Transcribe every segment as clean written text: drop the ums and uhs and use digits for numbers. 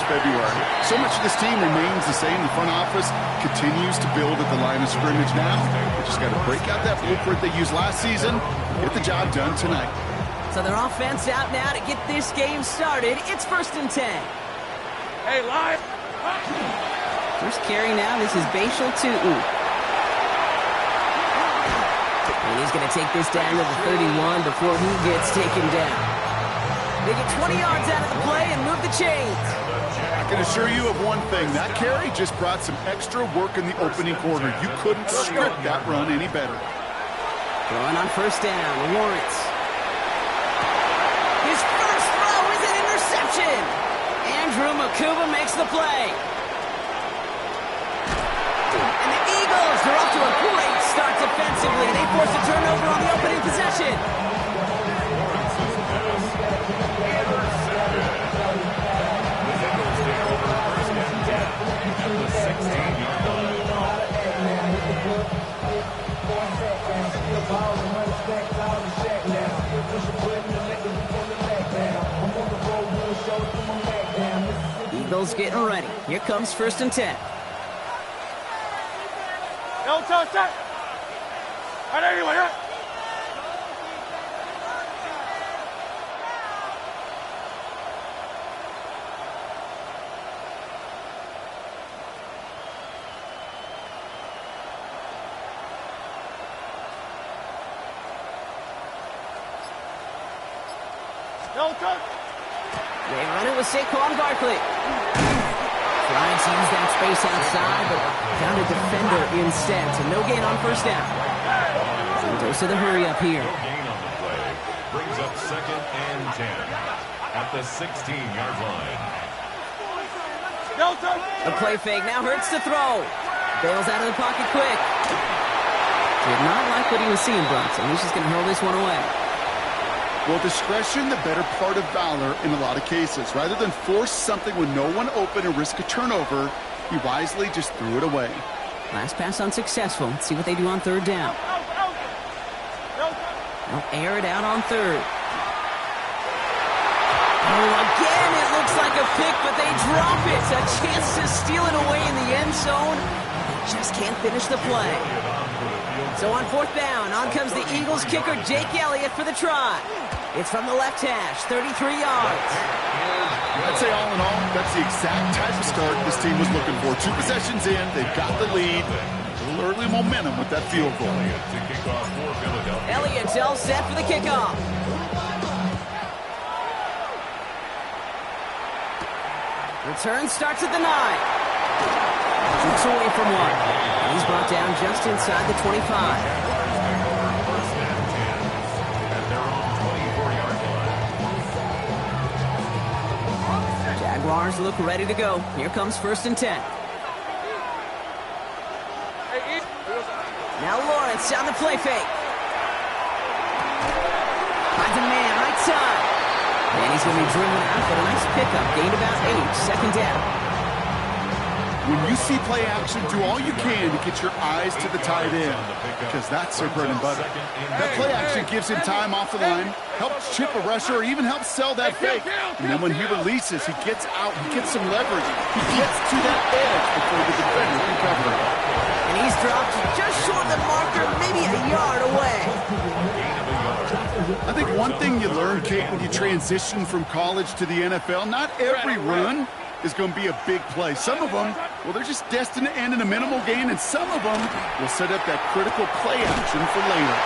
February. So much of this team remains the same. The front office continues to build at the line of scrimmage now. They just got to break out that blueprint they used last season, get the job done tonight. So their offense out now to get this game started. It's 1st and 10. Hey, live. First carry now. This is Bashal Tootin. And he's going to take this down to the 31 before he gets taken down. They get 20 yards out of the play and move the chains. I can assure you of one thing. That carry just brought some extra work in the opening quarter. You couldn't script that run any better. Throwing on 1st down, Lawrence. His first throw is an interception. Andrew Makuba makes the play. And the Eagles are off to a great start defensively. They force a turnover on the opening possession. Eagles getting ready. Here comes 1st and 10. No, touch that. Right there, anyway, right? No, touch. They run it with Saquon Barkley. Trying to use that space outside, but found a defender instead. So no gain on 1st down. Goes to the hurry up here. No gain on the play. Brings up 2nd and 10 at the 16-yard line. No, touch. The play fake now hurts to throw. Bails out of the pocket quick. Did not like what he was seeing, Bronson. He's just going to hurl this one away. Well, discretion, the better part of valor in a lot of cases. Rather than force something with no one open and risk a turnover, he wisely just threw it away. Last pass unsuccessful. Let's see what they do on 3rd down. They'll air it out on 3rd. Oh, again, it looks like a pick, but they drop it. A chance to steal it away in the end zone. They just can't finish the play. So on 4th down, on comes the Eagles kicker, Jake Elliott, for the try. It's from the left hash, 33 yards. I'd say all in all, that's the exact type of start this team was looking for. 2 possessions in, they've got the lead. A little early momentum with that field goal. Elliott's all set for the kickoff. Return starts at the 9. Shoots away from one. He's brought down just inside the 25. Jaguars look ready to go. Here comes 1st and 10. Now Lawrence on the play fake. Finds a man right side. And he's going to be driven out, but a nice pickup. Gained about 8. 2nd down. When you see play action, do all you can to get your eyes to the tight end, because that's their bread and butter. That play action gives him time off the line, helps chip a rusher, or even helps sell that fake. And then when he releases, he gets out, he gets some leverage. He gets to that edge before the defender can cover it. And he's dropped just short of the marker, maybe a yard away. I think one thing you learn, Kate, when you transition from college to the NFL, not every run is going to be a big play. Some of them, well, they're just destined to end in a minimal gain, and some of them will set up that critical play action for later.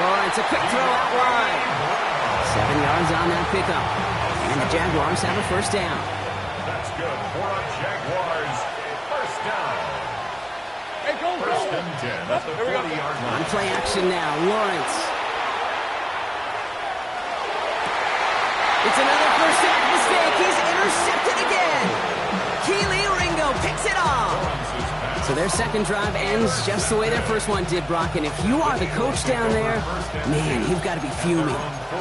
Lawrence, a quick throw out wide. 7 yards on that pickup. And the Jaguars have a 1st down. That's good for a Jaguars. 1st down. Hey, go, go. 1st and 10 at the 40-yard line. On play action now, Lawrence. It's another 1st down mistake. He's intercepted again. Keely Ringo picks it off. So their 2nd drive ends just the way their 1st one did, Brock. And if you are the coach down there, man, you've got to be fuming.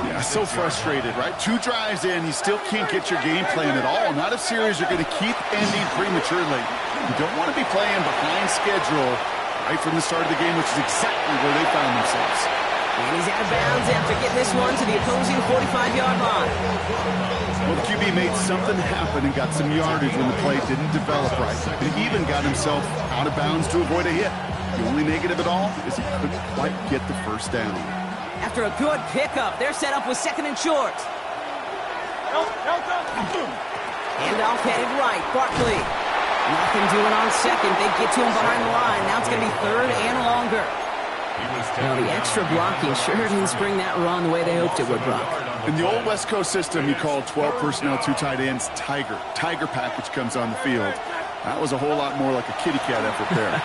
Yeah, so frustrated, right? 2 drives in, you still can't get your game plan at all. Not if series are going to keep ending prematurely. You don't want to be playing behind schedule right from the start of the game, which is exactly where they found themselves. And he's out of bounds after getting this one to the opposing 45-yard line. Well, the QB made something happen and got some yardage when the play didn't develop right. And he even got himself out of bounds to avoid a hit. The only negative at all is he couldn't quite get the first down. After a good pickup, they're set up with 2nd and short. Handoff headed right. Barkley. Nothing doing on 2nd. They get to him behind the line. Now it's going to be 3rd and longer. Now the extra blocking sure didn't spring that run the way they hoped it would, Brock. In the old West Coast system, you called 12 personnel, 2 tight ends, Tiger. Tiger package comes on the field. That was a whole lot more like a kitty cat effort there.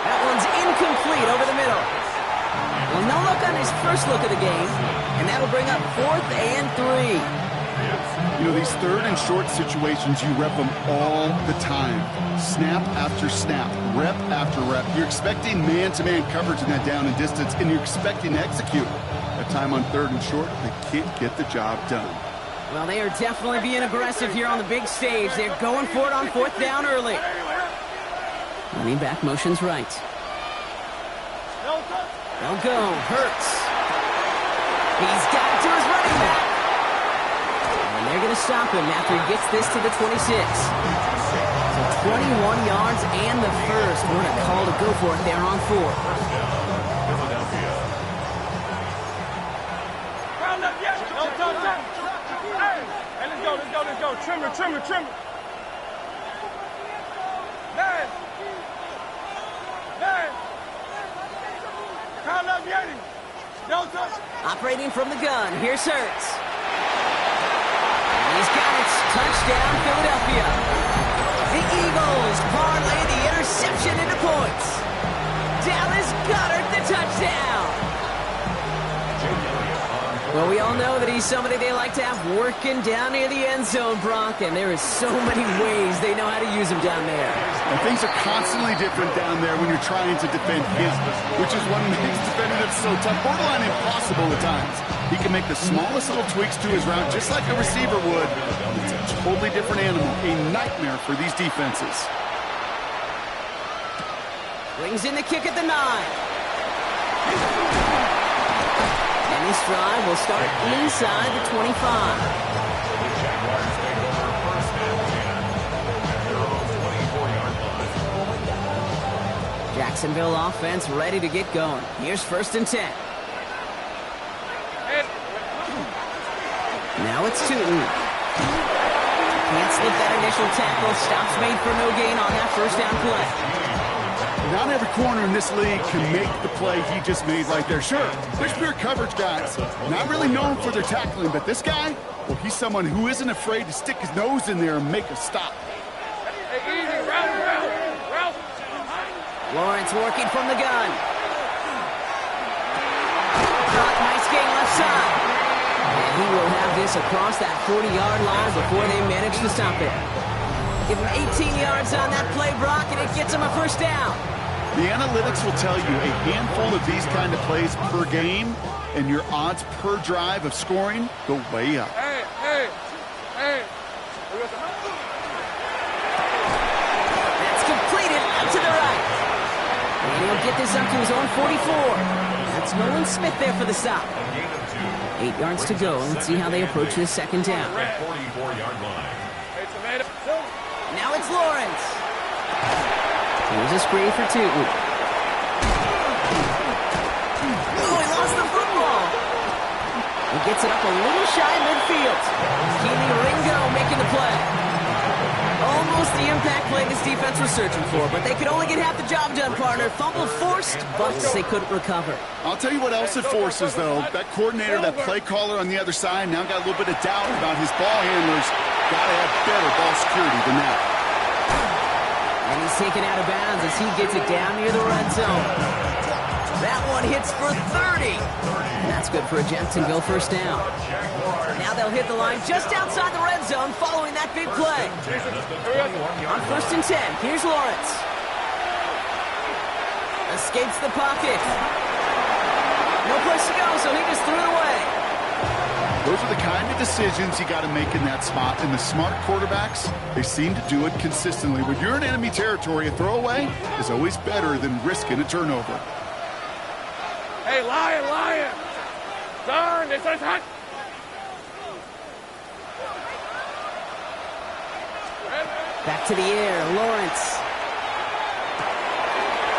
That one's incomplete over the middle. Well, no look on his first look of the game, and that'll bring up 4th and 3. You know, these 3rd and short situations, you rep them all the time. Snap after snap, rep after rep. You're expecting man-to-man coverage in that down and distance, and you're expecting to execute. That time on 3rd and short, they can't get the job done. Well, they are definitely being aggressive here on the big stage. They're going for it on 4th down early. Running back motions right. They'll go. Hurts. He's got it to his running back. And they're going to stop him after he gets this to the 26. So 21 yards and the first. What a call to go for it there on 4. Let's go. Trimmer. Man. Count up, Yeti. Don't touch. Operating from the gun. Here's Hurts. He's got it. Touchdown, Philadelphia. The Eagles parlay the interception into points. Dallas Goedert the touchdown. Well, we all know that he's somebody they like to have working down near the end zone, Brock, and there is so many ways they know how to use him down there. And things are constantly different down there when you're trying to defend him, which is what makes defending him so tough, borderline impossible at times. He can make the smallest little tweaks to his route just like a receiver would. It's a totally different animal, a nightmare for these defenses. Brings in the kick at the 9. And this drive will start inside the 25. Jacksonville offense ready to get going. Here's 1st and 10. Now it's Tootin. Can't slip that initial tackle. Stops made for no gain on that 1st down play. Not every corner in this league can make the play he just made right there. Sure, there's pure coverage guys, not really known for their tackling, but this guy, well, he's someone who isn't afraid to stick his nose in there and make a stop. Hey, easy, Ralph. Lawrence working from the gun. Nice game left side. And he will have this across that 40-yard line before they manage to stop it. Give him 18 yards on that play, Brock, and it gets him a 1st down. The analytics will tell you a handful of these kind of plays per game, and your odds per drive of scoring go way up. Hey. That's completed out to the right. And he'll get this up to his own 44. That's Nolan Smith there for the stop. 8 yards to go. Let's see how they approach this 2nd down. 44-yard line. Now it's Lawrence. Here's a screen for Tootin. Oh, he lost the football. He gets it up a little shy midfield. Keely Ringo making the play. Almost the impact play this defense was searching for, but they could only get half the job done, partner. Fumble forced, but they couldn't recover. I'll tell you what else it forces, though. That coordinator, that play caller on the other side, now got a little bit of doubt about his ball handlers. Got to have better ball security than that. And he's taken out of bounds as he gets it down near the red zone. That one hits for 30. And that's good for a Jacksonville 1st down. Now they'll hit the line just outside the red zone following that big play. On 1st and 10, here's Lawrence. Escapes the pocket. No place to go, so he just threw it away. Those are the kind of decisions you got to make in that spot. And the smart quarterbacks, they seem to do it consistently. When you're in enemy territory, a throwaway is always better than risking a turnover. Hey, lion. Turn, this is hot. Back to the air, Lawrence.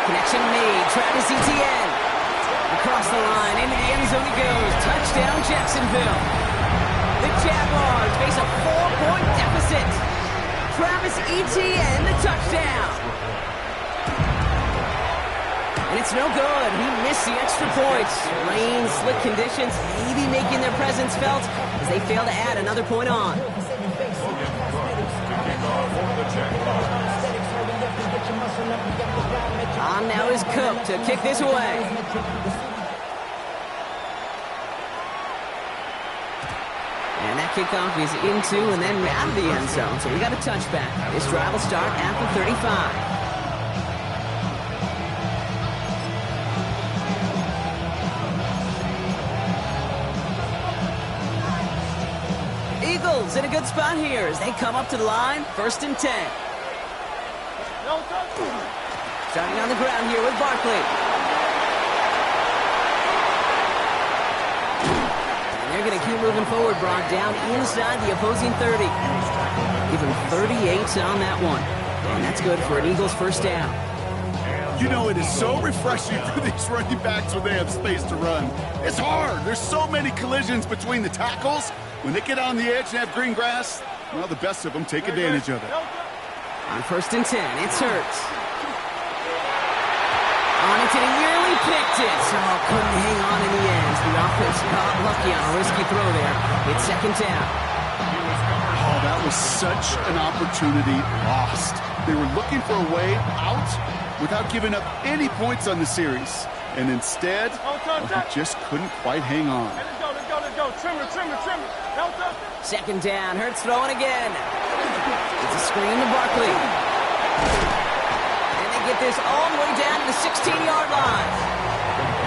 Connection made, Travis Etienne. Across the line, into the end zone he goes. Touchdown, Jacksonville. The Jaguars face a 4-point deficit. Travis Etienne, the touchdown. And it's no good. He missed the extra points. Rain, slick conditions, maybe making their presence felt as they fail to add another point on. On now is Cook to kick this away. And that kickoff is into and then out of the end zone. So we got a touchback. This drive will start at the 35. Eagles in a good spot here as they come up to the line. 1st and 10. Starting on the ground here with Barkley. And they're going to keep moving forward, Brock, down inside the opposing 30. Give him 38 on that one. And that's good for an Eagles first down. You know, it is so refreshing for these running backs when they have space to run. It's hard. There's so many collisions between the tackles. When they get on the edge and have green grass, well, the best of them take advantage of it. On 1st and 10, it's Hurts. On it, and he nearly picked it. Oh, couldn't hang on in the end. The offense got lucky on a risky throw there. It's 2nd down. Oh, that was such an opportunity lost. They were looking for a way out without giving up any points on the series. And instead, well, he just couldn't quite hang on. Let's go. Trim it. 2nd down, Hurts throwing again. It's a screen to Barkley. And they get this all the way down to the 16-yard line.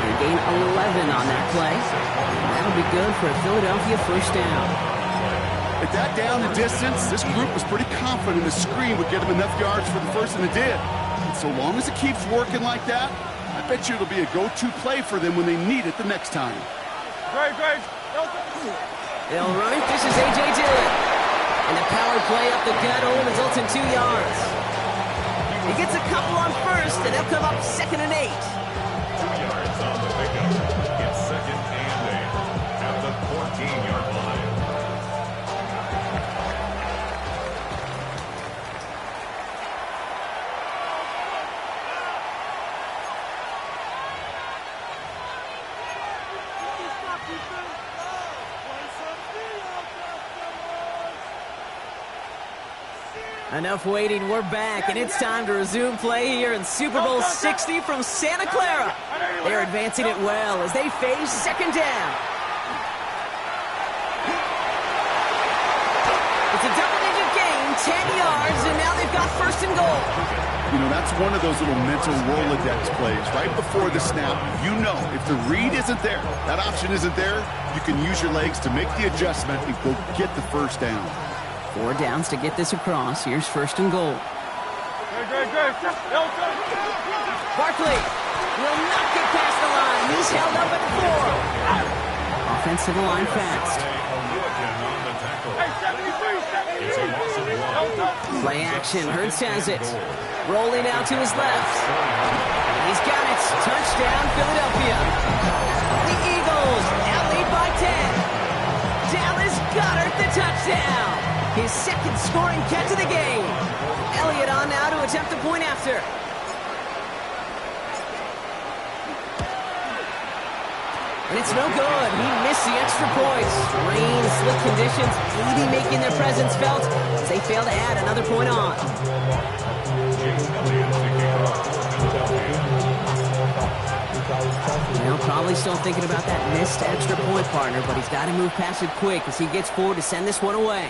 And gain 11 on that play. That'll be good for a Philadelphia first down. At that down and distance, this group was pretty confident the screen would get them enough yards for the first, and it did. And so long as it keeps working like that, I bet you it'll be a go-to play for them when they need it the next time. Great. They'll run it. This is A.J. Dillon. And the power play up the gut only results in 2 yards. He gets a couple on first, and they'll come up 2nd and 8. 2 yards on the pickup. It's 2nd and 8 at the 14-yard line. Enough waiting, we're back, and it's time to resume play here in Super Bowl 60 from Santa Clara. They're advancing it well as they face 2nd down. It's a double-digit gain, 10 yards, and now they've got 1st and goal. You know, that's one of those little mental Rolodex plays. Right before the snap, you know if the read isn't there, that option isn't there, you can use your legs to make the adjustment and go get the 1st down. 4 downs to get this across. Here's 1st and goal. Great. Barkley will not get past the line. He's held up at 4. Offense to the line fast. Play action. Hurts has it. Rolling out to his left. He's got it. Touchdown, Philadelphia. The Eagles now lead by 10. Dallas Goedert, the touchdown. His 2nd scoring catch of the game. Elliott on now to attempt the point after. And it's no good. He missed the extra points. Rain, slick conditions, maybe making their presence felt as they fail to add another point on. Well, probably still thinking about that missed extra point, partner, but he's got to move past it quick as he gets forward to send this one away.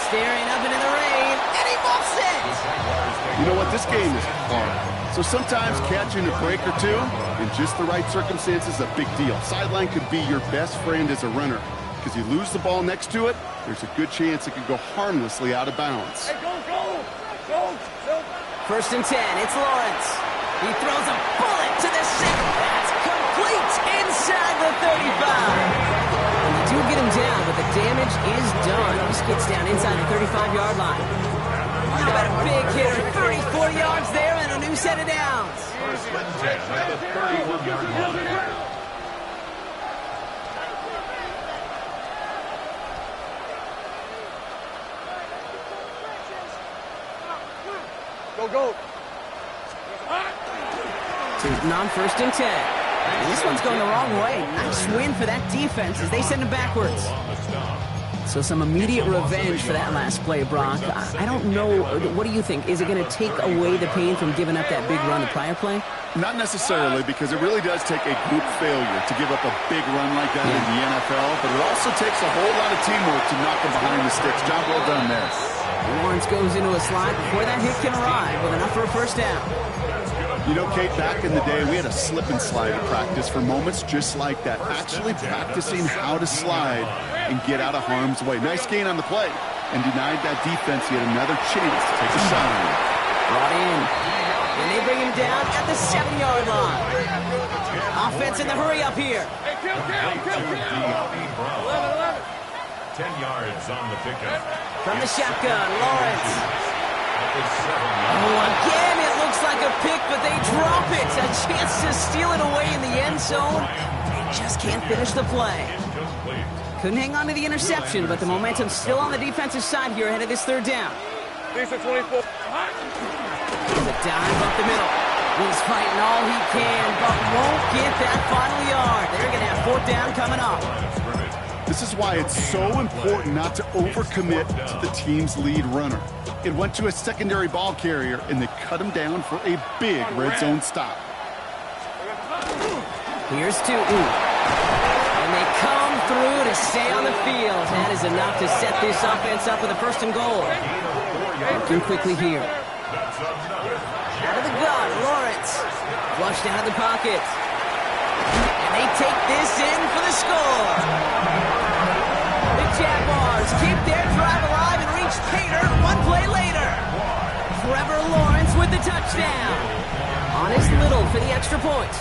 Staring up into the rain, and he buffs it! You know what? This game is hard. So sometimes catching a break or two in just the right circumstances is a big deal. Sideline could be your best friend as a runner because you lose the ball next to it, there's a good chance it could go harmlessly out of bounds. Hey, go. 1st and 10, it's Lawrence. He throws a bullet to the center. That's inside the 35. And they do get him down, but the damage is done. This gets down inside the 35-yard line. How about a big hitter? 34 yards there and a new set of downs. First and 10 at the 31-yard line. Go. Two non-first and 10. And this one's going the wrong way. Nice win for that defense as they send him backwards. So some immediate revenge for that last play, Brock. I don't know. What do you think? Is it going to take away the pain from giving up that big run the prior play? Not necessarily, because it really does take a group failure to give up a big run like that in the NFL, but it also takes a whole lot of teamwork to knock them behind the sticks. Job well done there. Lawrence goes into a slide before that hit can arrive with enough for a first down. You know, Kate, back in the day, we had a slip and slide at practice for moments just like that. Actually practicing how to slide and get out of harm's way. Nice gain on the play, and denied that defense yet another chance to take a shot on him. Brought in, and they bring him down at the 7-yard line. Offense in the hurry up here. 10 yards on the pickup. From the shotgun, Lawrence. Oh, again, it looks like a pick, but they drop it. A chance to steal it away in the end zone. They just can't finish the play. Couldn't hang on to the interception, but the momentum's still on the defensive side here ahead of this third down. He's a 24. Here's a dive up the middle. He's fighting all he can, but won't get that final yard. They're going to have fourth down coming up. This is why it's so important not to overcommit to the team's lead runner. It went to a secondary ball carrier, and they cut him down for a big red zone stop. Here's two. And they come through to stay on the field. That is enough to set this offense up with a first and goal. Working quickly here. Out of the gun, Lawrence. Flushed out of the pocket. And they take this in for the score. The Jaguars keep their drive alive and reach Pater one play later. Trevor Lawrence with the touchdown. Honest Little for the extra point.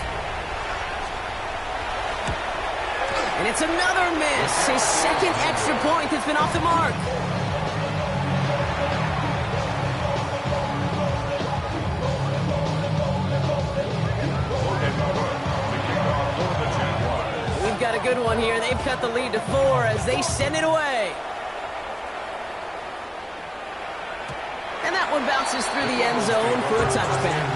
And it's another miss. His second extra point has been off the mark. We've got a good one here. They've cut the lead to 4 as they send it away. And that one bounces through the end zone for a touchback.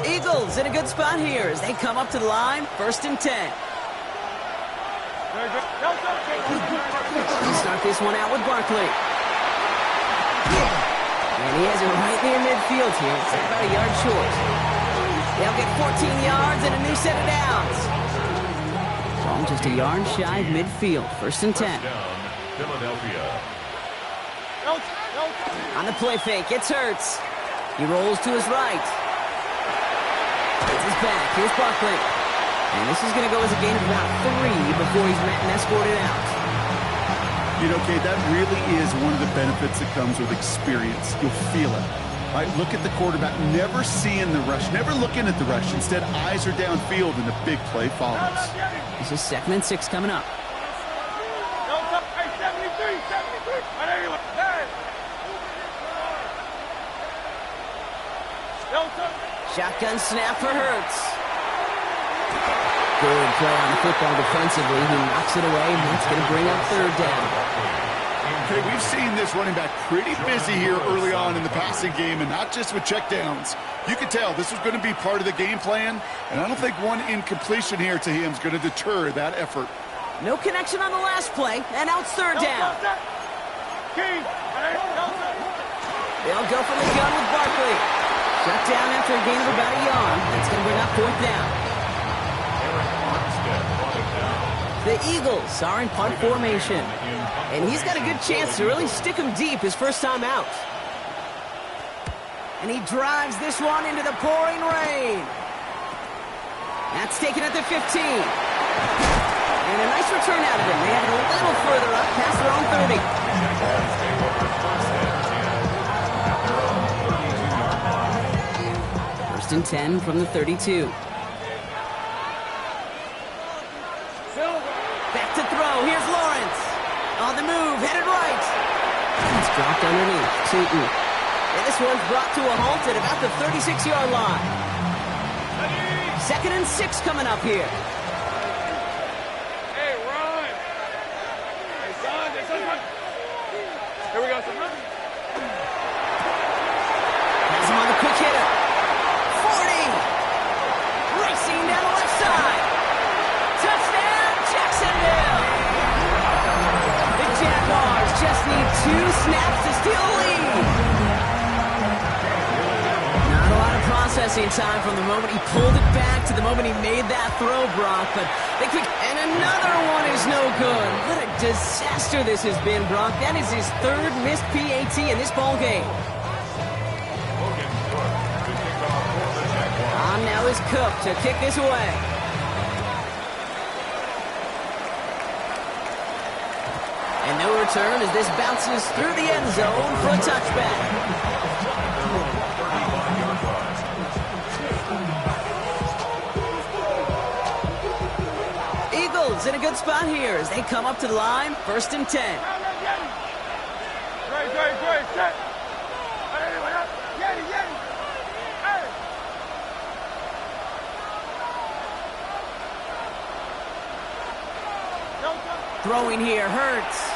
Eagles in a good spot here as they come up to the line, first and 10. They start this one out with Barkley. And he has it right near midfield here. It's about a yard short. They'll get 14 yards and a new set of downs. Ball just a yard shy of midfield, first and 10. Philadelphia. On the play fake, it's Hurts. He rolls to his right. It's his back. Here's Barkley. And this is going to go as a gain of about 3 before he's met and escorted out. You know, Kate, that really is one of the benefits that comes with experience. You'll feel it. Right? Look at the quarterback, never seeing the rush, never looking at the rush. Instead, eyes are downfield, and the big play follows. This is 2nd and 6 coming up. Shotgun snap for Hurts. Good play on the football defensively. He knocks it away, and that's going to bring up third down. Okay, we've seen this running back pretty busy here early on in the passing game, and not just with checkdowns. You could tell this was going to be part of the game plan, and I don't think one incompletion here to him is going to deter that effort. No connection on the last play, and out third down. They'll go for the gun with Barkley. Shut down after a gain of about a yard. That's going to bring up fourth down. The Eagles are in punt formation. And he's got a good chance to really stick him deep his first time out. And he drives this one into the pouring rain. That's taken at the 15. And a nice return out of him. They have it a little further up past their own 30. First and 10 from the 32. Back to throw. Here's Lawrence. On the move, headed right. He's dropped underneath. Tootin. And this one's brought to a halt at about the 36-yard line. 2nd and 6 coming up here. Hey, run! Hey, son, here we go, son. Has him on the quick hitter. 40. Racing down the left side. Touchdown, Jacksonville. The Jaguars just need 2 snaps to steal the lead. Not a lot of processing time from the moment he pulled it back to the moment he made that throw, Brock. But they kick, and another one is no good. What a disaster this has been, Brock. That is his 3rd missed PAT in this ball game. On now is Cook to kick this away. And no return as this bounces through the end zone for a touchback. Eagles in a good spot here as they come up to the line. 1st and 10. Great, set. Throwing here hurts.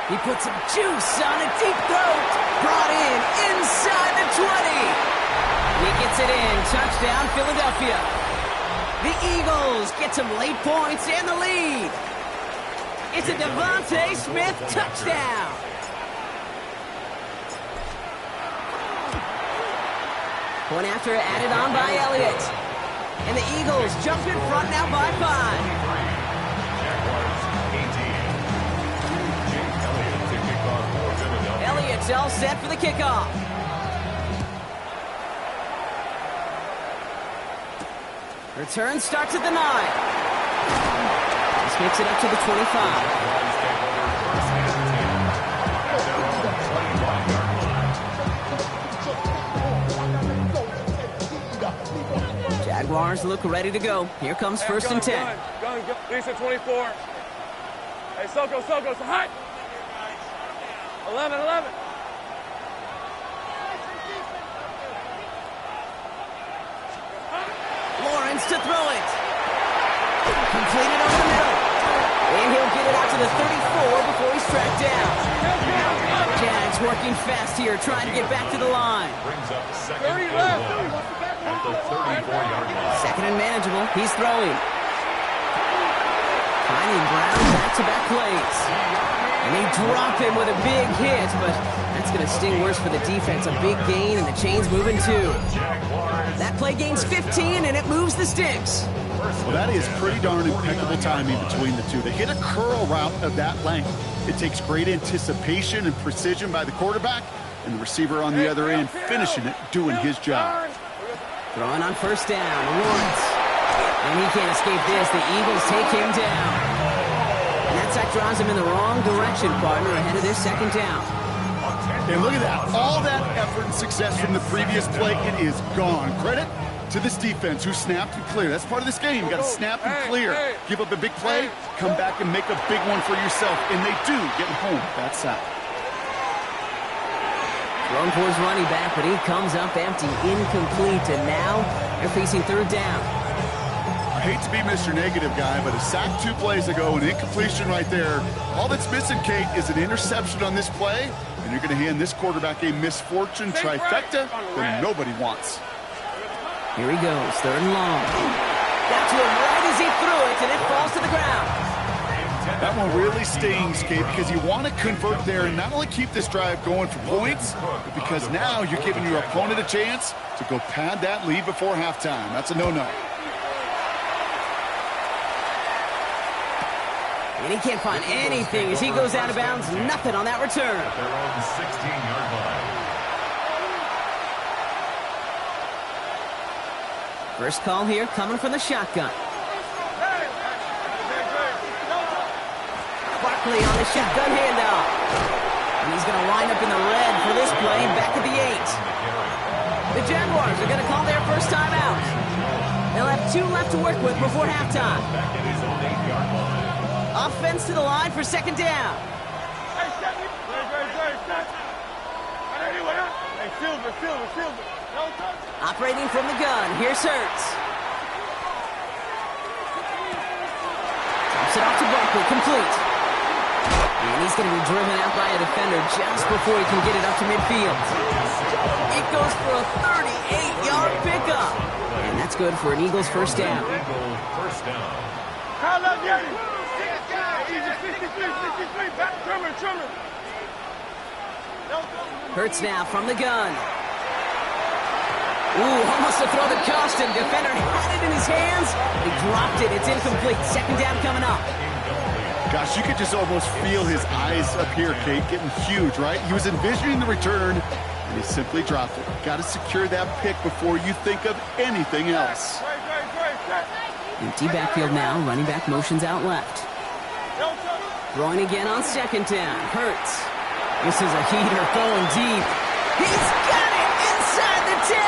He puts some juice on a deep throat. Brought in inside the 20. He gets it in. Touchdown, Philadelphia. The Eagles get some late points and the lead. It's a Devontae Smith touchdown. Point after added on by Elliott. And the Eagles jump in front now by 5. Elliott's all set for the kickoff. Return starts at the 9. This makes it up to the 25. Jaguars look ready to go. Here comes 1st and 10. Gun. Lisa 24. Hey, Soko, so hot. 11. Lawrence to throw it. Completed over the middle. And he'll get it out to the 34 before he's tracked down. Jags working fast here, trying to get back to the line. Brings up 2nd and 1 at the 34-yard line. 2nd and manageable. He's throwing. Finding Brown back-to-back plays. And they drop him with a big hit, but that's going to sting worse for the defense. A big gain, and the chain's moving too. That play gains 15, and it moves the sticks. Well, that is pretty darn impeccable timing between the two. They hit a curl route of that length. It takes great anticipation and precision by the quarterback, and the receiver on the other end finishing it, doing his job. Throwing on 1st down, Lawrence. And he can't escape this. The Eagles take him down. And that sack draws him in the wrong direction, partner, ahead of their 2nd down. And look at that. All that effort and success from the previous play, it is gone. Credit to this defense who snapped and cleared. That's part of this game. You got to snap and clear. Give up a big play, come back and make a big one for yourself. And they do, getting home that sack. Thrown for his running back, but he comes up empty, incomplete, and now they're facing 3rd down. I hate to be Mr. Negative guy, but a sack 2 plays ago, an incompletion right there. All that's missing, Kate, is an interception on this play, and you're going to hand this quarterback a misfortune trifecta that nobody wants. Here he goes, 3rd and long. Got to him right as he threw it, and it falls to the ground. That one really stings, Kate, because you want to convert there and not only keep this drive going for points, but because now you're giving your opponent a chance to go pad that lead before halftime. That's a no-no. And he can't find anything as he goes out of bounds. Nothing on that return. At their own 16-yard line. First call here coming from the shotgun. Barkley on the shotgun handoff. And he's going to wind up in the red for this play, back at the 8. The Jaguars are going to call their first time out. They'll have 2 left to work with before halftime. Offense to the line for second down. Operating from the gun, here's Hurts. Drops it off to Barkley, complete. And he's going to be driven out by a defender just before he can get it up to midfield. It goes for a 38-yard pickup. And that's good for an Eagles first down. Hurts now from the gun. Ooh, almost a throw that cost him. Defender had it in his hands. He dropped it. It's incomplete. Second down coming up. Gosh, you could just almost feel his eyes up here, Kate, getting huge, right? He was envisioning the return, and he simply dropped it. Got to secure that pick before you think of anything else. Empty backfield now. Running back motions out left. Throwing again on second down. Hurts. This is a heater going deep. He's got it inside the 10.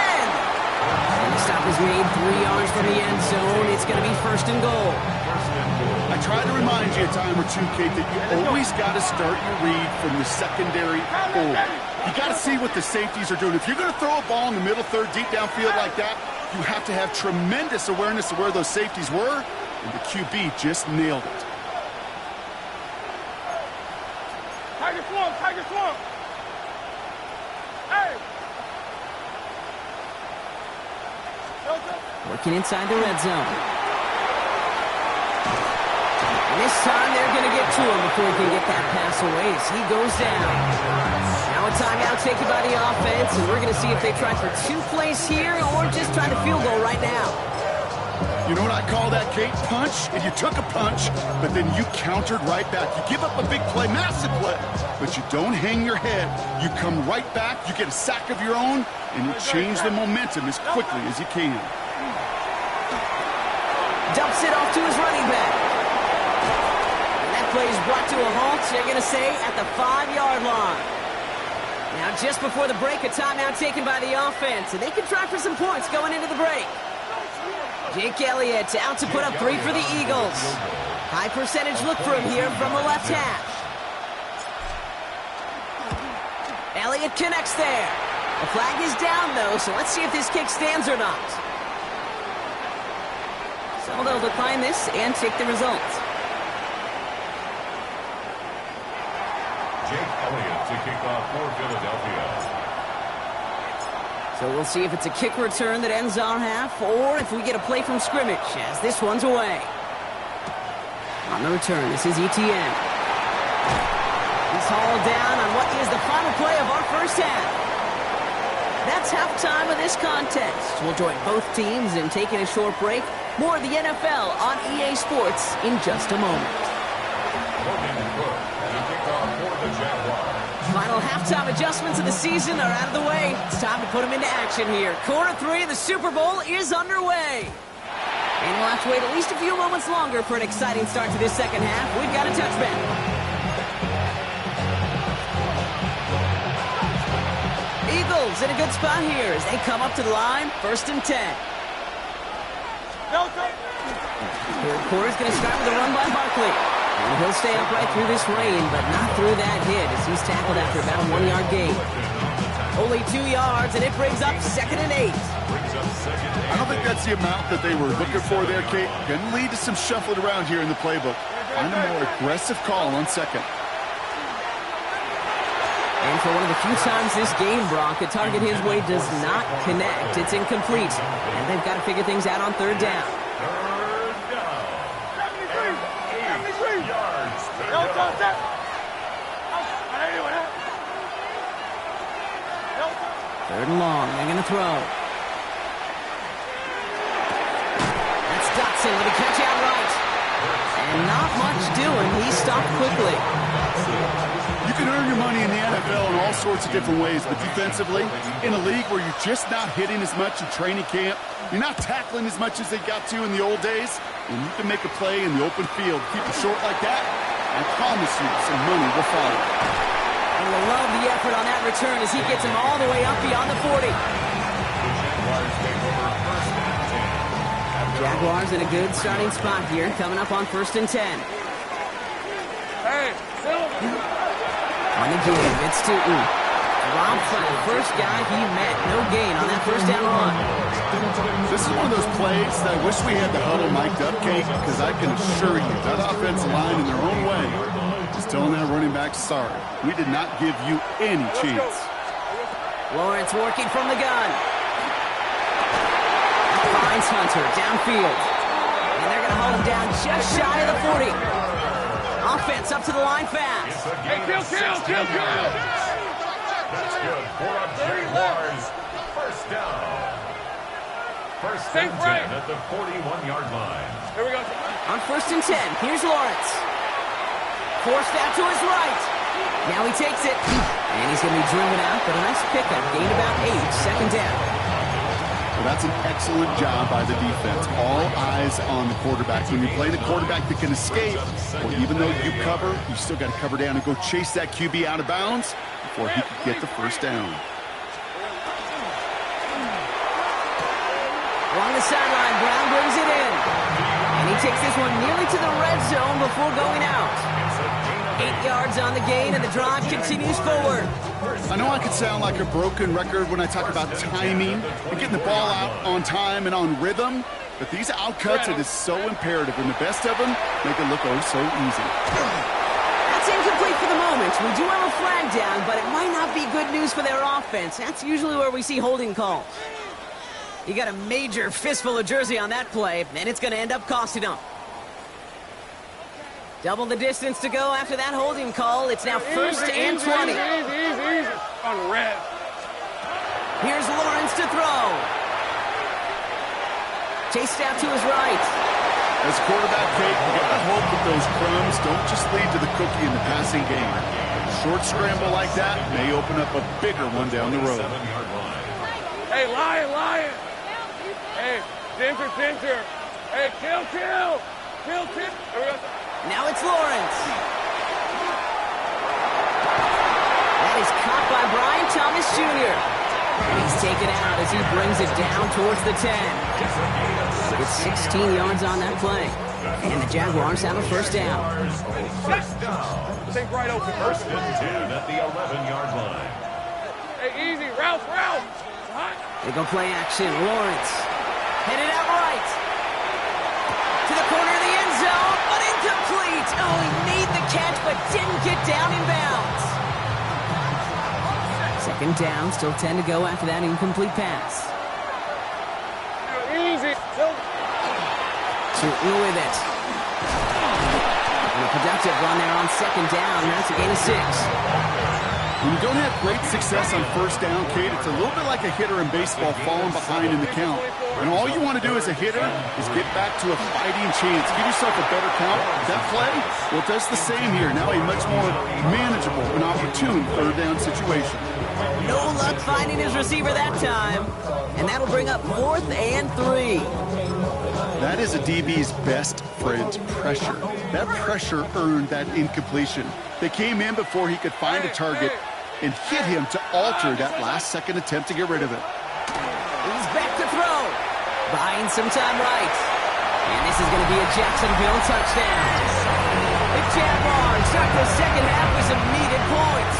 And the stop is made 3 yards from the end zone. It's going to be first and goal. I try to remind you a time or two, Kate, that you always got to start your read from the secondary forward. You got to see what the safeties are doing. If you're going to throw a ball in the middle third, deep downfield like that, you have to have tremendous awareness of where those safeties were, and the QB just nailed it. Tiger Swamp! Hey! Working inside the red zone. And this time they're going to get to him before he can get that pass away as he goes down. Now a timeout taken by the offense, and we're going to see if they try for 2 plays here or just try to field goal right now. You know what I call that, Kate? Punch, and you took a punch, but then you countered right back. You give up a big play, massive play, but you don't hang your head. You come right back, you get a sack of your own, and you change the momentum as quickly as you can. Dumps it off to his running back. And that play is brought to a halt, they're going to say, at the 5-yard line. Now, just before the break, a timeout taken by the offense, and they can try for some points going into the break. Jake Elliott out to put up 3 for the Eagles. High percentage look for him here from the left hash. Elliott connects there. The flag is down, though, so let's see if this kick stands or not. So they'll decline this and take the result. Jake Elliott to kick off for Philadelphia. So we'll see if it's a kick return that ends our half or if we get a play from scrimmage as this one's away. On the return, this is ETN. He's hauled down on what is the final play of our first half. That's halftime of this contest. We'll join both teams in taking a short break. More of the NFL on EA Sports in just a moment. Final halftime adjustments of the season are out of the way. It's time to put them into action here. Quarter 3 of the Super Bowl is underway. And we'll have to wait at least a few moments longer for an exciting start to this second half. We've got a touchback. Eagles in a good spot here as they come up to the line. First and 10. Third quarter's going to start with a run by Barkley. And he'll stay upright through this rain, but not through that hit as he's tackled after about a 1-yard gain. Only 2 yards, and it brings up 2nd and 8. I don't think that's the amount that they were looking for there, Kate. Can lead to some shuffling around here in the playbook. Find a more aggressive call on second. And for one of the few times this game, Brock, a target his way does not connect. It's incomplete, and they've got to figure things out on third down. Third and long, they're going to throw. That's Dotson with a catch out right. And not much doing. He stopped quickly. You can earn your money in the NFL in all sorts of different ways, but defensively, in a league where you're just not hitting as much in training camp, you're not tackling as much as they got to in the old days, and you can make a play in the open field. Keep it short like that, I promise you some money will follow. And we'll love the effort on that return as he gets him all the way up beyond the 40. Jaguars in a good starting spot here, coming up on 1st and 10. Hey, On the game, it's Tootin. Dropped by the first guy he met. No gain on that first down run. This is one of those plays that I wish we had the huddle mic'd up, Kate, because I can assure you that offensive line in their own way is telling that running back, sorry, we did not give you any chance. Lawrence working from the gun. Finds Hunter downfield. And they're going to hold him down just shy of the 40. Offense up to the line fast. hey, kill! That's good for a Jaguars first down. First and 10 at the 41-yard line. Here we go. On 1st and 10, here's Lawrence. Forced out to his right. Now he takes it. And he's going to be driven out, but a nice pickup. Gained about 8, second down. Well, that's an excellent job by the defense. All eyes on the quarterback. When you play the quarterback that can escape, well, even though you cover, you still got to cover down and go chase that QB out of bounds before he could get the first down. Along the sideline, Brown brings it in. And he takes this one nearly to the red zone before going out. 8 yards on the gain, and the drive continues forward. I know I could sound like a broken record when I talk about timing and getting the ball out on time and on rhythm, but these outcuts, it is so imperative, and the best of them make it look oh so easy. That's incomplete for the moment. We do have a flag down, but it might not be good news for their offense. That's usually where we see holding calls. He got a major fistful of jersey on that play, and it's going to end up costing him. Double the distance to go after that holding call. It's now 1st and 20. Easy. On the red. Here's Lawrence to throw. Chased out to his right. As a quarterback, Kate, you got to hope that those crumbs don't just lead to the cookie in the passing game. A short scramble like that may open up a bigger one down the road. Hey, lion. Hey, center. Hey, kill. Here we go. Now it's Lawrence. That is caught by Brian Thomas Jr. He's taken out as he brings it down towards the 10. It's 16 yards on that play. And the Jaguars have a first down. Think right open. First and 10 at the 11-yard line. Hey, easy. Route. Hot. They go play action. Lawrence headed out right. To the corner of the end zone, but incomplete. Oh, he made the catch, but didn't get down in bounds. Second down, still 10 to go after that incomplete pass. Easy. Tootin with it. And a productive run there on second down. That's a gain of 6. When you don't have great success on first down, Kate, it's a little bit like a hitter in baseball falling behind in the count. And all you want to do as a hitter is get back to a fighting chance. Give yourself a better count. That play, well, it does the same here. Now a much more manageable and opportune third down situation. No luck finding his receiver that time. And that'll bring up 4th and 3. That is a DB's best friend, pressure. That pressure earned that incompletion. They came in before he could find a target and hit him to alter that last-second attempt to get rid of it. He's back to throw. Buying some time right. And this is going to be a Jacksonville touchdown. The Jaguars start the second half with some needed points.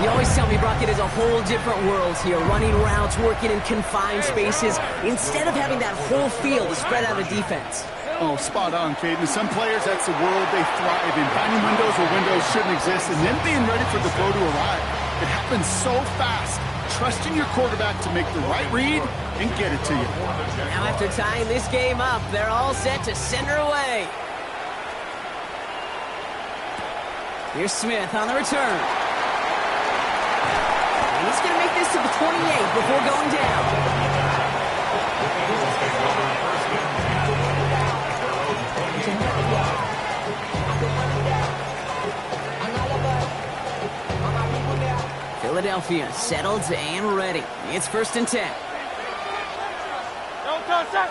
You always tell me, Brock, it is a whole different world here. Running routes, working in confined spaces, instead of having that whole field to spread out a defense. Oh, spot on, Kate. And some players, that's the world they thrive in. Finding windows where windows shouldn't exist and then being ready for the throw to arrive. It happens so fast. Trusting your quarterback to make the right read and get it to you. Now after tying this game up, they're all set to send her away. Here's Smith on the return. And he's going to make this to the 28 before going down. Philadelphia settled and ready. It's 1st and 10. Don't touch that.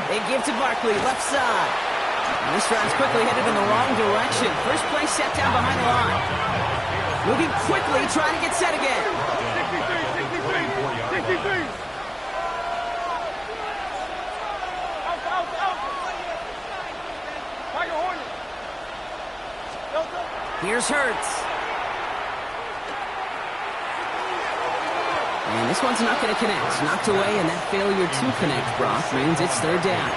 They give to Barkley, left side. And this drive's quickly headed in the wrong direction. First play set down behind the line. Moving quickly, trying to get set again. 63, 63. Here's Hurts. And this one's not going to connect. Knocked away, and that failure to connect, Brock, means it's third down.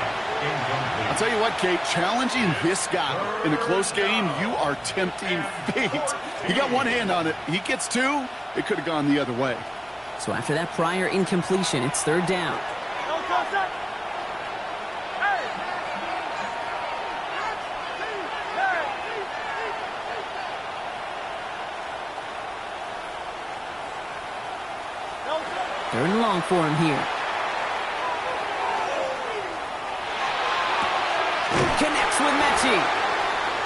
I'll tell you what, Kate, challenging this guy in a close game, you are tempting fate. He got one hand on it. He gets two. It could have gone the other way. So after that prior incompletion, it's third down. Third and long for him here. Connects with Mechie.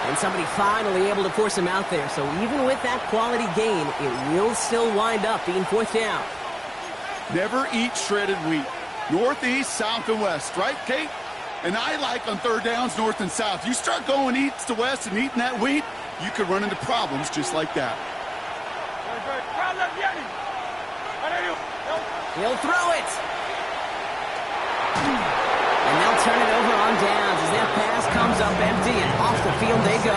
And somebody finally able to force him out there. So even with that quality gain, it will still wind up being fourth down. Never eat shredded wheat. Northeast, south, and west, right, Kate? And I like on third downs, north and south. You start going east to west and eating that wheat, you could run into problems just like that. He'll throw it. And they'll turn it over on downs as that pass comes up empty and off the field they go.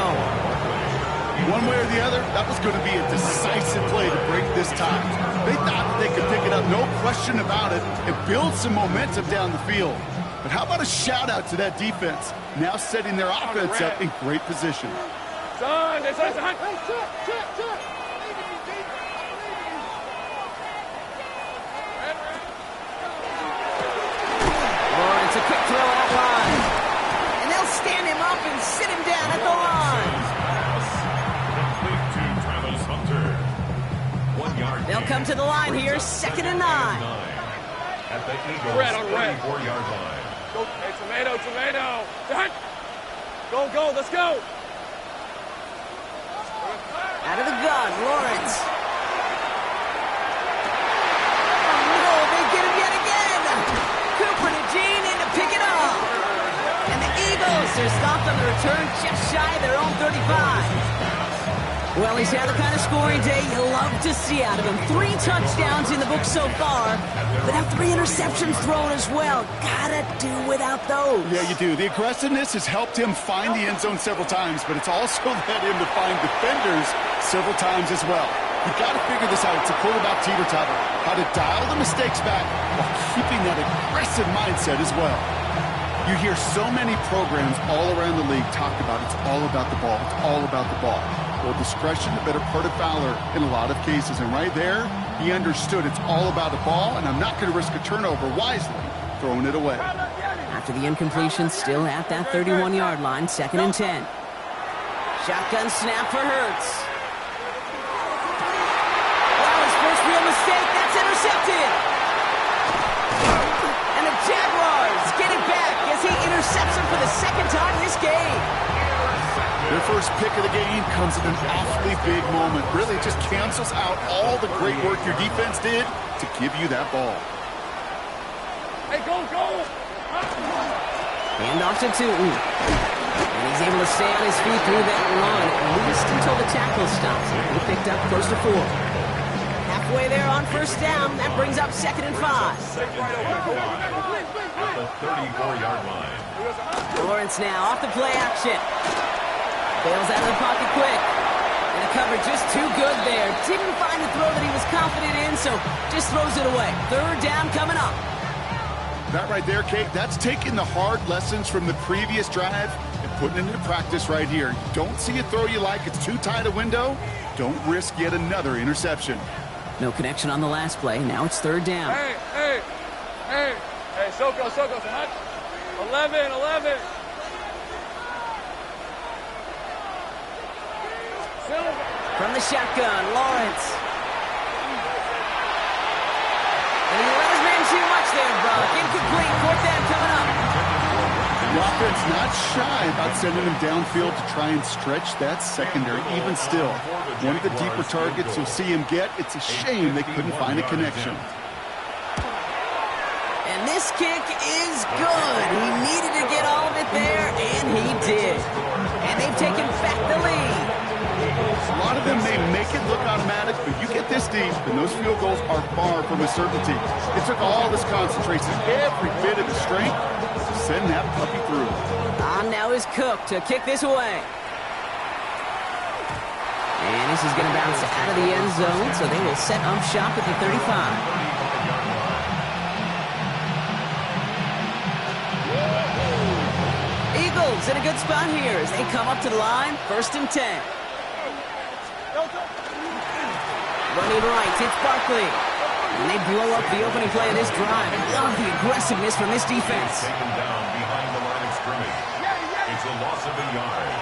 One way or the other, that was going to be a decisive play to break this tie. They thought that they could pick it up, no question about it, and build some momentum down the field. But how about a shout-out to that defense, now setting their offense up in great position. Lawrence, a quick throw out line. And they'll stand him up and sit him down at the line. They'll come to the line here, 2nd and 9. At the Eagles' 34-yard line. Go, hey, tomato. Go, let's go. Out of the gun, Lawrence. Oh, they get him yet again. Cooper to Gene in to pick it up. And the Eagles are stopped on the return just shy of their own 35. Well, he's had the kind of scoring day you love to see out of him. 3 touchdowns in the book so far, but now 3 interceptions thrown as well. Gotta do without those. Yeah, you do. The aggressiveness has helped him find the end zone several times, but it's also led him to find defenders several times as well. You got to figure this out. It's a quarterback teeter-totter. How to dial the mistakes back while keeping that aggressive mindset as well. You hear so many programs all around the league talk about it's all about the ball. It's all about the ball. Well, discretion, the better part of valor in a lot of cases. And right there, he understood it's all about the ball, and I'm not going to risk a turnover wisely, throwing it away. After the incompletion, still at that 31-yard line, 2nd and 10. Shotgun snap for Hurts. Wow, his first real mistake. That's intercepted. And the Jaguars get it back as he intercepts him for the 2nd time this game. Their first pick of the game comes at an awfully big moment. Really just cancels out all the great work your defense did to give you that ball. Hey, go! Hand off to Tootin. And he's able to stay on his feet through that run, at least until the tackle stops. He picked up close to 4. Halfway there on 1st down. That brings up 2nd and 5. At the 34-yard line. Lawrence now off the play action. Bails out of the pocket quick. And a cover just too good there. Didn't find the throw that he was confident in, so just throws it away. 3rd down coming up. That right there, Kate, that's taking the hard lessons from the previous drive and putting it into practice right here. You don't see a throw you like, it's too tight a window, don't risk yet another interception. No connection on the last play. Now it's 3rd down. Hey, Soko, 11. From the shotgun, Lawrence. And he let his man too much there, Brock. Incomplete, 4th down coming up. The offense not shy about sending him downfield to try and stretch that secondary. Even still, one of the deeper targets you'll see him get. It's a shame they couldn't find a connection. And this kick is good. He needed to get all of it there, and he did. And they've taken back the lead. A lot of them may make it look automatic, but you get this deep, and those field goals are far from a certainty. It took all this concentration, every bit of his strength, to send that puppy through. On now is Cook to kick this away. And this is going to bounce out of the end zone, so they will set up shop at the 35. Eagles in a good spot here as they come up to the line, 1st and 10. Running right, it's Barkley. And they blow up the opening play of this drive. I love the aggressiveness from this defense. Taken down behind the line of scrimmage. It's a loss of a yard.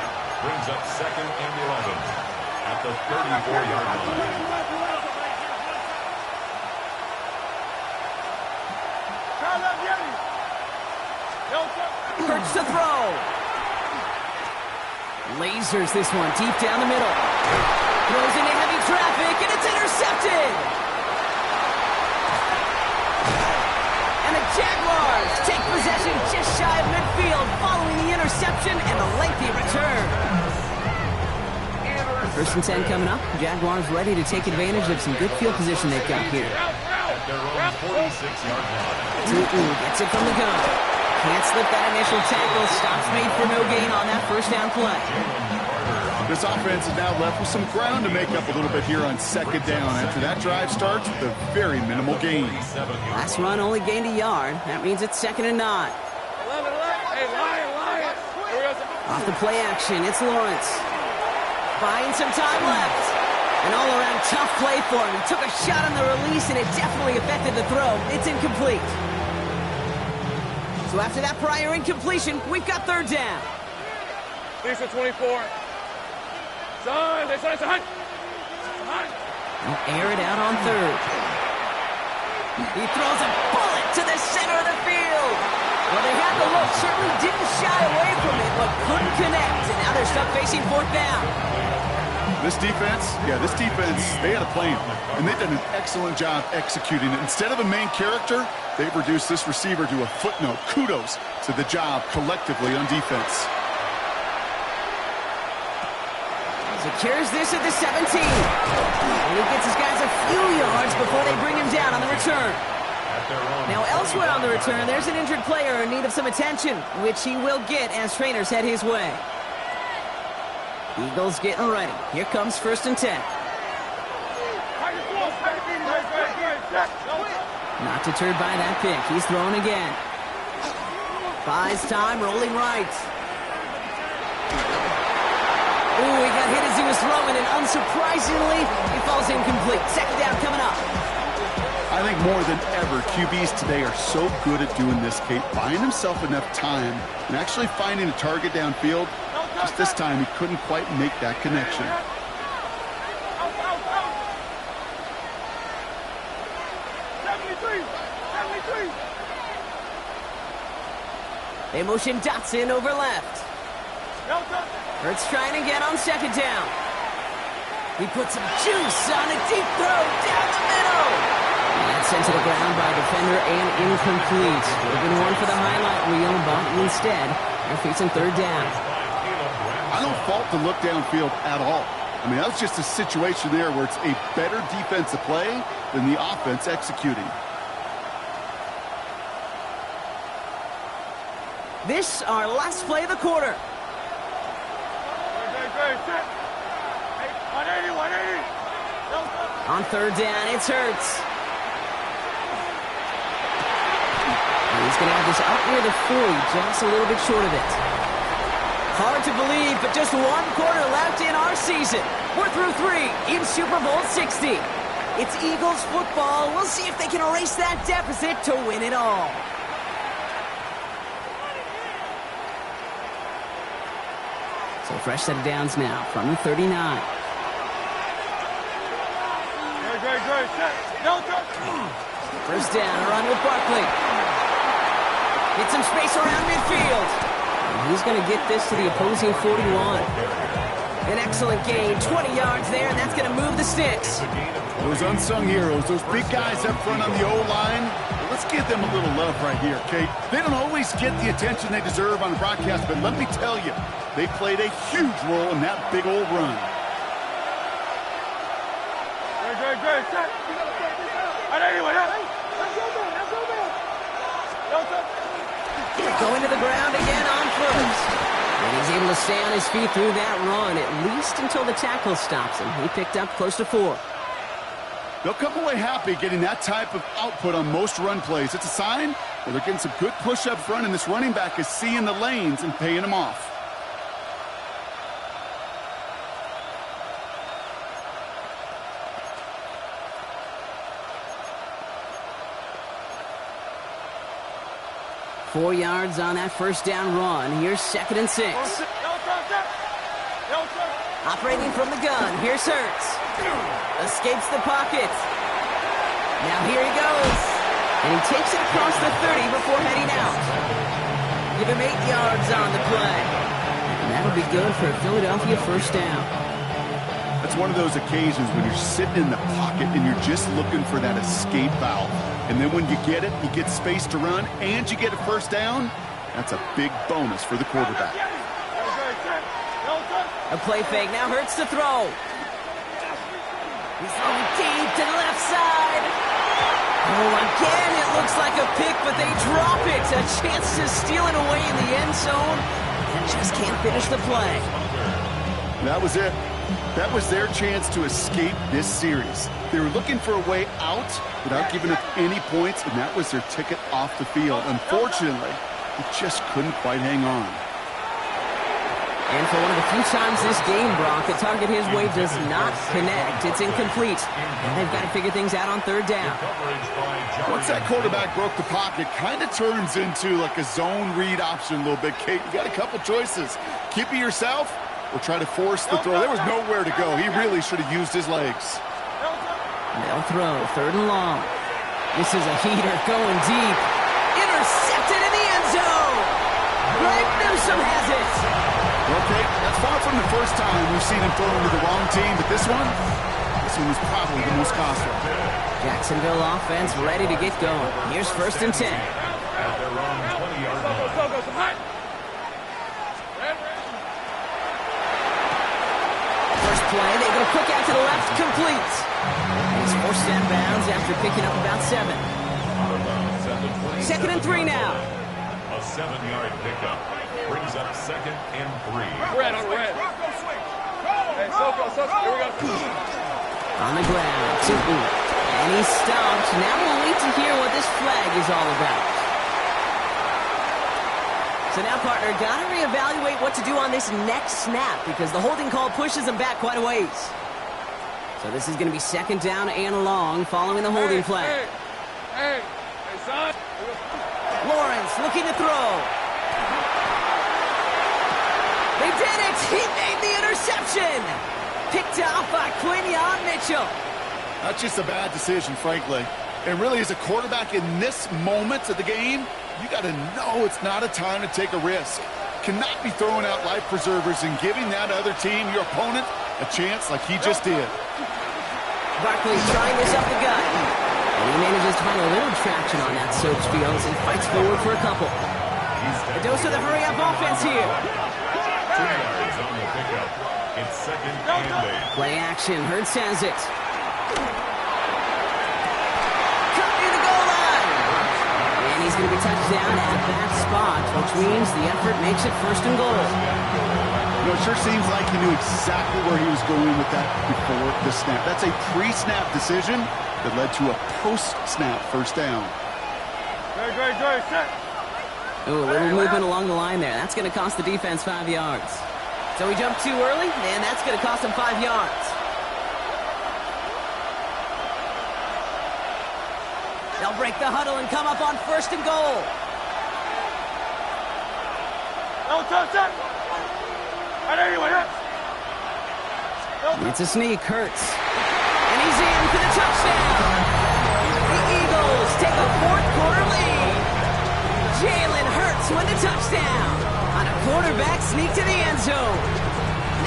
Brings up 2nd and 11 at the 34-yard line. Hurts to throw. Lasers this one deep down the middle. Throws into heavy traffic, and it's intercepted. And the Jaguars take possession just shy of midfield following the interception and the lengthy return. 1st and 10 coming up. Jaguars ready to take advantage of some good field position they've got here. At their own 46-yard line. Tutu gets it from the gun. Can't slip that initial tackle. Stops made for no gain on that 1st down play. This offense is now left with some ground to make up a little bit here on 2nd down after that drive starts with a very minimal gain. Last run only gained a yard. That means it's 2nd and 9. Hey, Lion. Off the play action, it's Lawrence. Buying some time left. An all-around tough play for him. He took a shot on the release, and it definitely affected the throw. It's incomplete. So after that prior incompletion, we've got 3rd down. These are 24. Son. They'll air it out on 3rd. He throws a bullet to the center of the field. Well, they had the look, certainly didn't shy away from it, but couldn't connect. And now they're stuck facing 4th down. This defense, they had a plan, and they've done an excellent job executing it. Instead of a main character, they've reduced this receiver to a footnote. Kudos to the job collectively on defense. He carries this at the 17. And he gets his guys a few yards before they bring him down on the return. Now elsewhere on the return, there's an injured player in need of some attention, which he will get as trainers head his way. Eagles getting ready. Here comes 1st and 10. Not deterred by that pick. He's throwing again. Buys time, rolling right. Ooh, he got hit as he was throwing, and unsurprisingly, he falls incomplete. 2nd down coming up. I think more than ever, QBs today are so good at doing this, Kate, buying himself enough time and actually finding a target downfield. Just this time, he couldn't quite make that connection. They motion Dotson over left. Hurts trying again on 2nd down. He puts some juice on a deep throw down the middle. And sent to the ground by a defender and incomplete. Would have been one for the highlight reel, but instead, they're facing 3rd down. I don't fault the look downfield at all. I mean, that was just a situation there where it's a better defensive play than the offense executing. This, our last play of the quarter. On 3rd down, it's Hurts. And he's going to have this out near the 40, just a little bit short of it. Hard to believe, but just 1 quarter left in our season. We're through 3 in Super Bowl 60. It's Eagles football. We'll see if they can erase that deficit to win it all. So fresh set of downs now from the 39. First down, a run with Barkley. Get some space around midfield. And he's going to get this to the opposing 41. An excellent gain, 20 yards there, and that's going to move the sticks. Those unsung heroes, those big guys up front on the O-line, let's Let's give them a little love right here, Kate. They don't always get the attention they deserve on the broadcast, but let me tell you, they played a huge role in that big old run. Going to the ground again on first. And he's able to stay on his feet through that run, at least until the tackle stops him. He picked up close to 4. They'll come away happy getting that type of output on most run plays. It's a sign that they're getting some good push up front, and this running back is seeing the lanes and paying them off. Four yards on that first down run. Here's 2nd and 6. Operating from the gun. Here's Hurts. Escapes the pocket. Now here he goes. And he takes it across the 30 before heading out. Give him 8 yards on the play. And that'll be good for a Philadelphia first down. That's one of those occasions when you're sitting in the pocket and you're just looking for that escape valve. And then when you get it, you get space to run, and you get a first down. That's a big bonus for the quarterback. A play fake. Now Hurts to throw. He's going deep to the left side. Oh, again, it looks like a pick, but they drop it. A chance to steal it away in the end zone. And just can't finish the play. That was it. That was their chance to escape this series. They were looking for a way out without giving up any points, and that was their ticket off the field. Unfortunately, they just couldn't quite hang on. And for one of the few times this game, Brock, the target his way does not connect. It's incomplete. And they've got to figure things out on 3rd down. Once that quarterback broke the pocket, kind of turns into like a zone read option a little bit, Kate. You got a couple choices. Keep it yourself or try to force the throw. There was nowhere to go. He really should have used his legs. They'll throw. 3rd and long. This is a heater going deep. Intercepted in the end zone. Greg Newsome has it. Okay, that's far from the first time we've seen him throw into the wrong team, but this one was probably the most costly. Jacksonville offense ready to get going. Here's 1st and 10. At their own 20-yard line. First play, they go quick out to the left, complete. He's forced out of bounds after picking up about 7. 2nd and 3 now. A 7-yard pickup brings up 2nd and 3. Red on red. Hey, Soko, here we go. On the ground, Tupu. And he's stopped. Now we'll wait to hear what this flag is all about. So now, partner, got to reevaluate what to do on this next snap because the holding call pushes him back quite a ways. So this is going to be 2nd down and long following the holding flag. Hey, son. Lawrence looking to throw. They did it! He made the interception! Picked off by Quinyon Mitchell. That's just a bad decision, frankly. And really, as a quarterback in this moment of the game, you got to know it's not a time to take a risk. Cannot be throwing out life preservers and giving that other team, your opponent, a chance like he just did. Barkley trying this up the gut. And he manages to find a little traction on that Soaps Fields and fights forward for a couple. A dose of the hurry-up offense here. 2 yards on the pickup. It's 2nd and 8. Play action. Hurts has it. Cut near the goal line. And he's going to be touched down at that spot, which means the effort makes it 1st and goal. You know, it sure seems like he knew exactly where he was going with that before the snap. That's a pre-snap decision that led to a post-snap first down. Great, set. Ooh, a little movement along the line there. That's going to cost the defense 5 yards. So he jumped too early, and that's going to cost him 5 yards. They'll break the huddle and come up on 1st and goal. No, touch. It's a sneak, Hurts. And he's in for the touchdown. The Eagles take a 4th quarter lead. Jalen Hurts win the touchdown on a quarterback sneak to the end zone.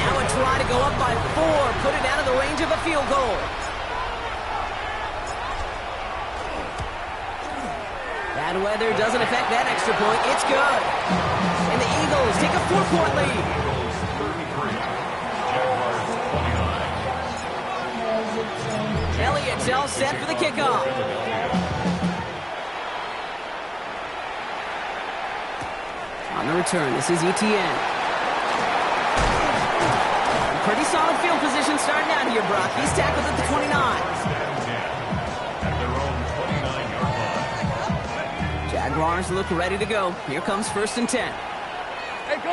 Now a try to go up by 4, put it out of the range of a field goal. Bad weather doesn't affect that extra point. It's good. And the Eagles take a 4-point lead. Eagles 33, Jaguars 29. Elliott's all set for the kickoff. On the return, this is Etienne. Pretty solid field position starting out here, Brock. He's tackled at the 29. At their own 29-yard line. Jaguars look ready to go. Here comes 1st and 10. Hey, go!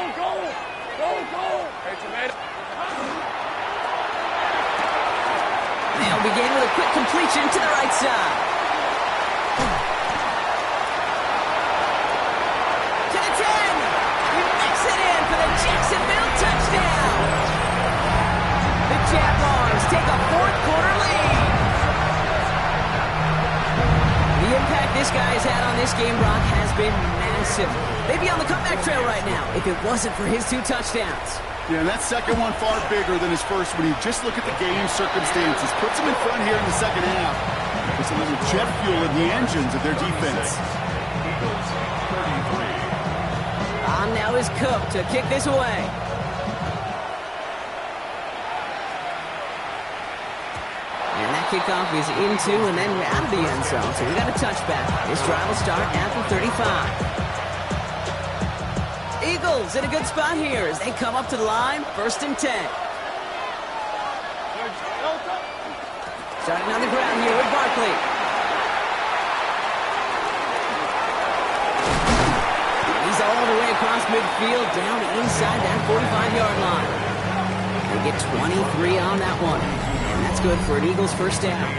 Hey, tomato. They'll begin with a quick completion to the right side. To the 10. He makes it in for the Jacksonville touchdown. The Jaguars take a 4th-quarter lead. The impact this guy has had on this game, Brock, has been massive. They'd be on the comeback trail right now if it wasn't for his 2 touchdowns. Yeah, and that second one far bigger than his first when you just look at the game circumstances. Puts him in front here in the second half. There's a little jet fuel in the engines of their defense. Eagles 33. On now is Cook to kick this away. And that kickoff is into and then out of the end zone. So we got a touchback. This drive will start at the 35. Eagles in a good spot here as they come up to the line. 1st and 10. Starting on the ground here with Barkley. He's all the way across midfield down inside that 45-yard line. They get 23 on that one. And that's good for an Eagles 1st down.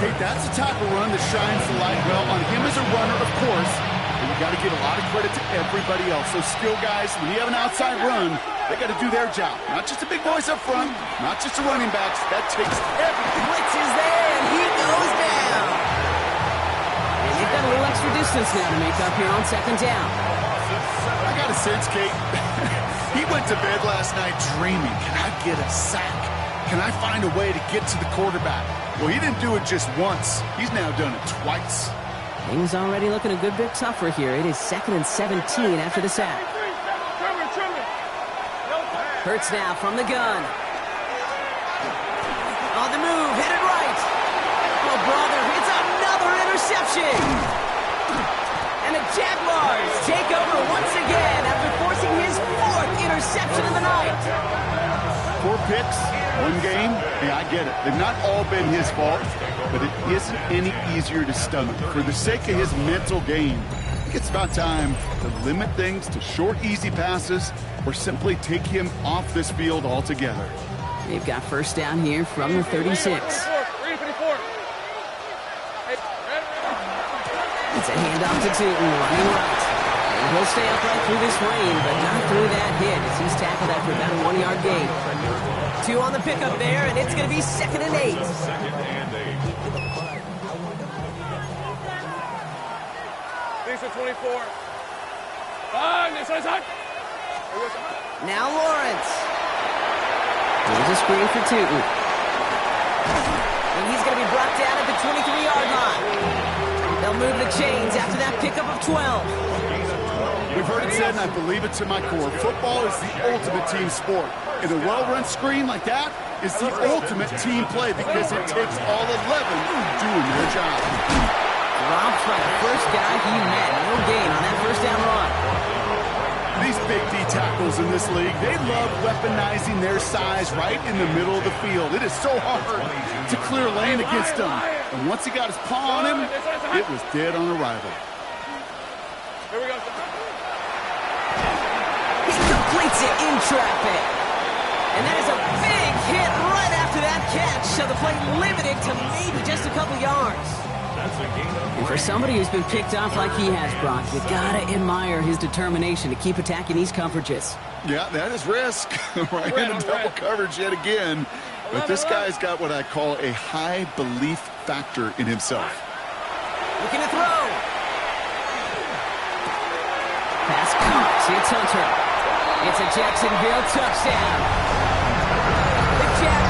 Okay, that's the type of run that shines the light well on him as a runner, of course. But you got to give a lot of credit to everybody else. Those skill guys, when you have an outside run, they got to do their job. Not just the big boys up front, not just the running backs. That takes everything. Blitz is there, and he goes down. And they've got a little extra distance now to make up here on 2nd down. I got a sense, Kate. He went to bed last night dreaming, can I get a sack? Can I find a way to get to the quarterback? Well, he didn't do it just once. He's now done it twice. Things already looking a good bit tougher here. It is 2nd and 17 after the sack. Hurts now from the gun. On the move, headed right. Oh, brother, it's another interception. And the Jaguars take over once again after forcing his 4th interception of the night. 4 picks, 1 game. Hey, I get it. They've not all been his fault, but it isn't any easier to stomach. For the sake of his mental game, I think it's about time to limit things to short, easy passes or simply take him off this field altogether. They've got 1st down here from the 36. It's a handoff to Tootin, running right. And he'll stay upright through this rain, but not through that hit as he's tackled after about a 1-yard gain. 2 on the pickup there, and it's going to be 2nd and 8. 2nd and 8. These are 24. Now Lawrence. Here's a screen for Tootin. And he's going to be brought down at the 23-yard line. They'll move the chains after that pickup of 12. We've heard it said, and I believe it to my core, football is the ultimate team sport. And a well-run screen like that is the ultimate team play because it takes all 11 doing their job. Dropped by the first guy he met. No gain on that 1st down run. These big D tackles in this league, they love weaponizing their size right in the middle of the field. It is so hard to clear lane against them. And once he got his paw on him, it was dead on arrival. Here we go. He completes it in traffic. And that is a big hit right after that catch. So the play limited to maybe just a couple yards. And for somebody who's been picked off like he has, Brock, you gotta admire his determination to keep attacking these coverages. Yeah, that is risk. Right into double coverage yet again. But this guy's got what I call a high belief factor in himself. Looking to throw. Pass caught. It's Hunter. It's a Jacksonville touchdown. The Jaguars